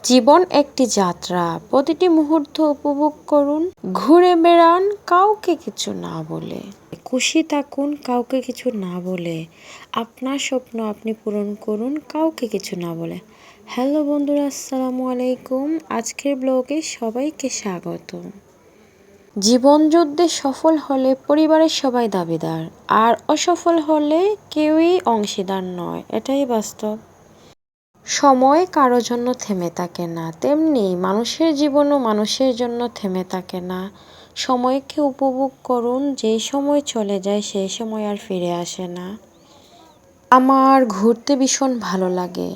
জীবন একটি যাত্রা, প্রতিটি মুহূর্ত উপভোগ করুন, ঘুরে বেড়ান কাউকে কিছু না বলে, খুশি থাকুন কাউকে কিছু না বলে, আপনার স্বপ্ন আপনি পূরণ করুন কাউকে কিছু না বলে। হ্যালো বন্ধুরা, আসসালামু আলাইকুম। আজকের ব্লগে সবাইকে স্বাগত। জীবন যুদ্ধে সফল হলে পরিবারের সবাই দাবিদার, আর অসফল হলে কেউই অংশীদার নয়, এটাই বাস্তব। সময় কারো জন্য থেমে থাকে না, তেমনি মানুষের জীবনও মানুষের জন্য থেমে থাকে না। সময়কে উপভোগ করুন, যেই সময় চলে যায় সেই সময় আর ফিরে আসে না। আমার ঘুরতে ভীষণ ভালো লাগে।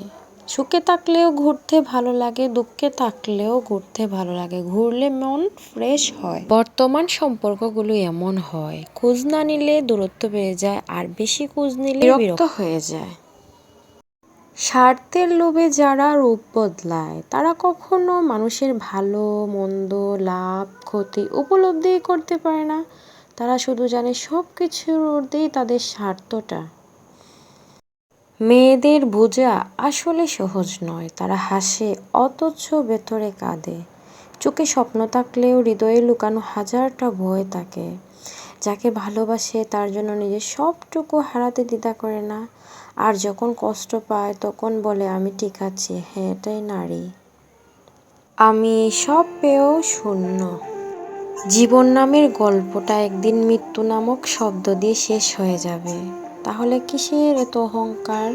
সুখে থাকলেও ঘুরতে ভালো লাগে, দুঃখে থাকলেও ঘুরতে ভালো লাগে। ঘুরলে মন ফ্রেশ হয়। বর্তমান সম্পর্কগুলো এমন হয়, খোঁজ না নিলে দূরত্ব বেড়ে যায়, আর বেশি খোঁজ নিলে বিরক্ত হয়ে যায়। স্বার্থের লোভে যারা রূপ বদলায় তারা কখনো মানুষের ভালো মন্দ, লাভ ক্ষতি উপলব্ধি করতে পারে না। তারা শুধু জানে সব কিছুর ঊর্ধ্বেই তাদের স্বার্থটা। মেয়েদের বোঝা আসলে সহজ নয়। তারা হাসে অথচ ভেতরে কাঁদে। চোখে স্বপ্ন থাকলেও হৃদয়ে লুকানো হাজারটা ভয় থাকে। যাকে ভালোবাসে তার জন্য নিজের সবটুকু হারাতে দ্বিধা করে না। আর যখন কষ্ট পায় তখন বলে আমি ঠিক আছি। হ্যাঁ, এটাই নারী। আমি সব পেয়েও শূন্য। জীবন নামের গল্পটা একদিন মৃত্যু নামক শব্দ দিয়ে শেষ হয়ে যাবে। তাহলে কিসের এত অহংকার?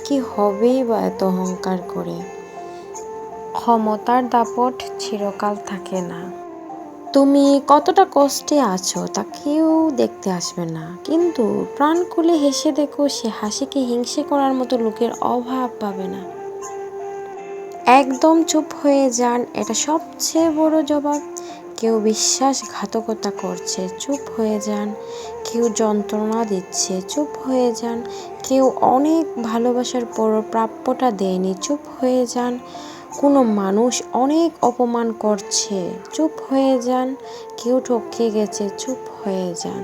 কি হবেই বা এত অহংকার করে? ক্ষমতার দাপট চিরকাল থাকে না। তুমি কতটা কষ্টে আছো তা কেউ দেখতে আসবে না, কিন্তু প্রাণ খুলে হেসে দেখো, সে হাসিকে হিংসে করার মতো লোকের অভাব পাবে না। একদম চুপ হয়ে যান, এটা সবচেয়ে বড় জবাব। কেউ বিশ্বাসঘাতকতা করছে, চুপ হয়ে যান। কেউ যন্ত্রণা দিচ্ছে, চুপ হয়ে যান। কেউ অনেক ভালোবাসার পরও প্রাপ্যটা দেয়নি, চুপ হয়ে যান। কোনো মানুষ অনেক অপমান করছে, চুপ হয়ে যান। কেউ ঠকে গেছে, চুপ হয়ে যান।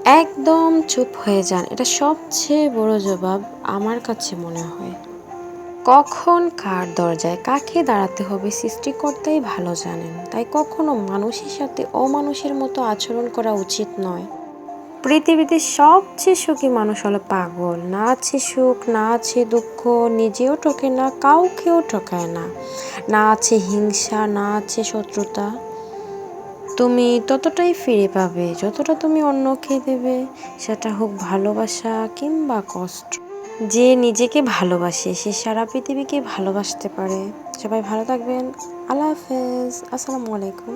একদম চুপ হয়ে যান, এটা সবচেয়ে বড় জবাব আমার কাছে মনে হয়। কখন কার দরজায় কাকে দাঁড়াতে হবে সৃষ্টিকর্তাই ভালো জানেন। তাই কখনো মানুষের সাথে অমানুষের মতো আচরণ করা উচিত নয়। পৃথিবীতে সবচেয়ে সুখী মানুষ হলো পাগল। না আছে সুখ, না আছে দুঃখ, নিজেও ঠকে না, কাউকেও ঠকায় না। না আছে হিংসা, না আছে শত্রুতা। তুমি ততটাই ফিরে পাবে যতটা তুমি অন্যকে দেবে, সেটা হোক ভালোবাসা কিংবা কষ্ট। যে নিজেকে ভালোবাসে সে সারা পৃথিবীকে ভালোবাসতে পারে। সবাই ভালো থাকবেন। আল্লাহ হাফেজ, আসসালামু আলাইকুম।